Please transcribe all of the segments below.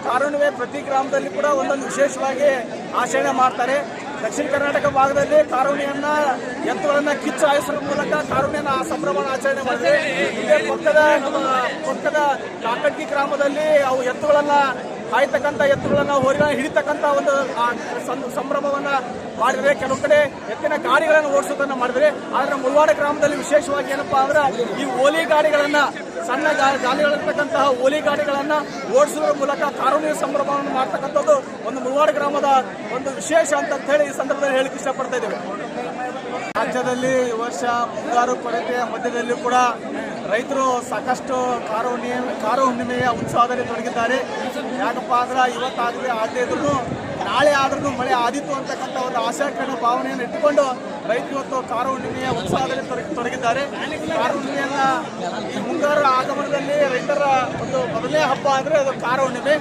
ಕಾರುಣ್ಣಿಮೆ ಪ್ರತಿ ಗ್ರಾಮದಲ್ಲಿ ಕೂಡ ಒಂದೊಂದು ವಿಶೇಷವಾಗಿ ಆಚರಣೆ ಮಾಡ್ತಾರೆ. ದಕ್ಷಿಣ ಕರ್ನಾಟಕ ಭಾಗದಲ್ಲಿ ಕಾರುಣ್ಣಿಯನ್ನ ಎತ್ತುಗಳನ್ನ ಕಿಚ್ಚು ಹಾಯಿಸುವ ಮೂಲಕ ಕಾರುಣ್ಯನ ಸಂಭ್ರಮ ಆಚರಣೆ ಮಾಡಿದ್ರೆ, ಇದೇ ಪಕ್ಕದ ಕಾಕಟ್ಟಿ ಗ್ರಾಮದಲ್ಲಿ ಅವು ಎತ್ತುಗಳನ್ನ ಕಾಯ್ತಕ್ಕಂಥ ಎತ್ತುಗಳನ್ನ ಹೋರಿಗಳನ್ನ ಹಿಡಿತಕ್ಕಂಥ ಒಂದು ಸಂಭ್ರಮವನ್ನ ಮಾಡಿದ್ರೆ, ಕೆಲವು ಕಡೆ ಎತ್ತಿನ ಗಾಡಿಗಳನ್ನು ಓಡಿಸೋದನ್ನ ಮಾಡಿದ್ರೆ. ಆದ್ರೆ ಮುಳವಾಡ ಗ್ರಾಮದಲ್ಲಿ ವಿಶೇಷವಾಗಿ ಏನಪ್ಪಾ ಅಂದ್ರೆ ಈ ಓಲಿ ಗಾಡಿಗಳನ್ನ, ಸಣ್ಣ ಗಾಲಿಗಳಿರ್ತಕ್ಕಂತಹ ಓಲಿ ಗಾಡಿಗಳನ್ನ ಓಡಿಸುವ ಮೂಲಕ ಕಾರುಣ್ಯ ಸಂಭ್ರಮವನ್ನು ಮಾಡ್ತಕ್ಕಂಥದ್ದು ಒಂದು ಮುಳವಾಡ ಗ್ರಾಮದ ಒಂದು ವಿಶೇಷ ಅಂತ ಹೇಳಿ ಈ ಸಂದರ್ಭದಲ್ಲಿ ಹೇಳಿಕ್ಕೆ ಇಷ್ಟಪಡ್ತಾ ಇದ್ದೇವೆ. ರಾಜ್ಯದಲ್ಲಿ ಈ ವರ್ಷ ಮುಂಗಾರು ಕೊರತೆಯ ಮಧ್ಯದಲ್ಲಿ ಕೂಡ ರೈತರು ಸಾಕಷ್ಟು ಕಾರು ಹುಣ್ಣಿಮೆಯ ಉತ್ಸವದಲ್ಲಿ ತೊಡಗಿದ್ದಾರೆ. ಯಾಕಪ್ಪ ಅಂದ್ರೆ ಇವತ್ತಾಗದೆ ಆಗದೆ ಇದ್ರು ನಾಳೆ ಆದ್ರೂ ಮಳೆ ಆದಿತ್ತು ಅಂತಕ್ಕಂಥ ಒಂದು ಆಶಾಕಿರಣ ಭಾವನೆಯನ್ನು ಇಟ್ಟುಕೊಂಡು ರೈತರು ಇವತ್ತು ಕಾರು ಹುಣ್ಣಿಮೆಯ ಉತ್ಸವದಲ್ಲಿ ತೊಡಗಿದ್ದಾರೆ. ಕಾರು ಹುಣ್ಣಿಮೆಯನ್ನ ಈ ಮುಂಗಾರು ಆಗಮನದಲ್ಲಿ ರೈತರ ಒಂದು ಮೊದಲನೇ ಹಬ್ಬ ಅಂದ್ರೆ ಅದು ಕಾರು ಹುಣ್ಣಿಮೆ.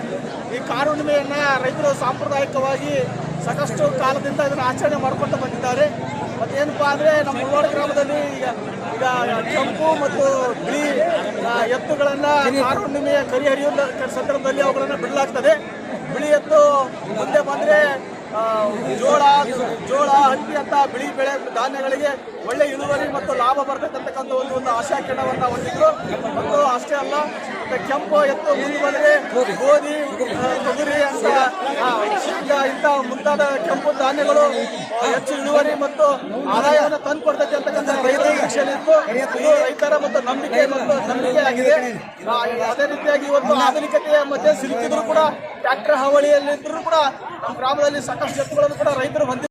ಈ ಕಾರು ಹುಣ್ಣಿಮೆಯನ್ನ ರೈತರು ಸಾಂಪ್ರದಾಯಿಕವಾಗಿ ಸಾಕಷ್ಟು ಕಾಲದಿಂದ ಇದನ್ನು ಆಚರಣೆ ಮಾಡಿಕೊಂಡು ಬಂದಿದ್ದಾರೆ. ಮತ್ತೇನಪ್ಪಾ ಅಂದ್ರೆ ನಮ್ಮ ಮುಳವಾಡ ಗ್ರಾಮದಲ್ಲಿ ಈಗ ಕೆಂಪು ಮತ್ತು ಬಿಳಿ ಎತ್ತುಗಳನ್ನ ಕಾರು ಹುಣ್ಣಿಮೆಯ ಕರಿ ಹರಿಯುವ ಸಂದರ್ಭದಲ್ಲಿ ಅವುಗಳನ್ನ ಬಿಡಲಾಗ್ತದೆ. ಬಿಳಿ ಎತ್ತು ಮುಂದೆ ಬಂದ್ರೆ ಜೋಳ ಹತ್ತಿ ಅಂತ ಬಿಳಿ ಬೆಳೆ ಧಾನ್ಯಗಳಿಗೆ ಒಳ್ಳೆ ಇಳುವರಿ ಮತ್ತು ಲಾಭ ಬರ್ತಕ್ಕಂಥ ಒಂದು ಆಶಾಕಿರಣವನ್ನ ಹೊಂದಿದ್ರು. ಮತ್ತು ಅಷ್ಟೇ ಅಲ್ಲ, ಮತ್ತೆ ಕೆಂಪು ಎತ್ತು ಮುಂದೆ ಬಂದ್ರೆ ಗೋಧಿ, ತೊಗರಿ ಅಂತ ಇಂಥ ಮುಂತಾದ ಕೆಂಪು ಧಾನ್ಯಗಳು ಹೆಚ್ಚು ಇಳುವರಿ ಮತ್ತು ಆದಾಯವನ್ನು ತಂದು ಕೊಡ್ತೈತೆ ಅಂತಕ್ಕಂಥ ರೈತರ ನಿರೀಕ್ಷೆಯಲ್ಲಿತ್ತು. ಇದು ರೈತರ ಮತ್ತು ನಂಬಿಕೆ ಆಗಿದೆ. ಅದೇ ರೀತಿಯಾಗಿ ಇವತ್ತು ಆಧುನಿಕತೆಯ ಮಧ್ಯೆ ಸಿಲುಕಿದ್ರು ಕೂಡ ಟ್ರ್ಯಾಕ್ಟರ್ ಹಾವಳಿಯಲ್ಲಿದ್ದರೂ ಕೂಡ ನಮ್ಮ ಗ್ರಾಮದಲ್ಲಿ ಸಾಕಷ್ಟು ಎತ್ತುಗಳನ್ನು ಕೂಡ ರೈತರು ಹೊಂದಿದ್ದಾರೆ.